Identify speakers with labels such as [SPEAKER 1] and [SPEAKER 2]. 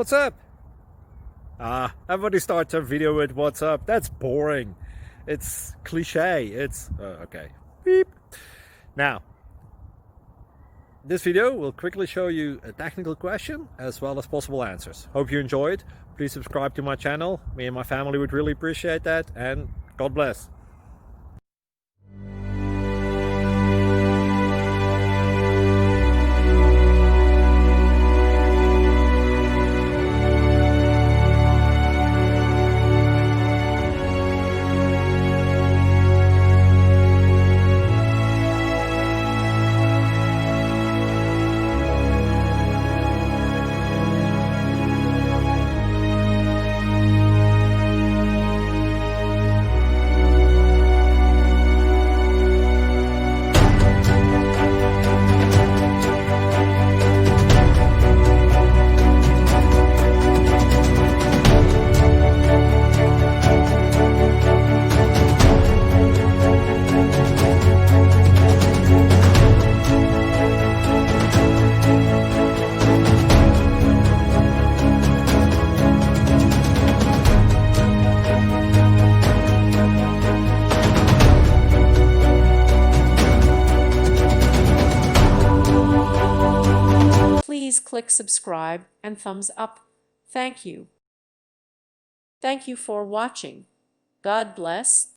[SPEAKER 1] What's up? Everybody starts their video with what's up. That's boring. It's cliche. It's okay. Beep. Now, this video will quickly show you a technical question as well as possible answers. Hope you enjoyed. Please subscribe to my channel. Me and my family would really appreciate that, and God bless.
[SPEAKER 2] Please click subscribe and thumbs up. Thank you. Thank you for watching. God bless.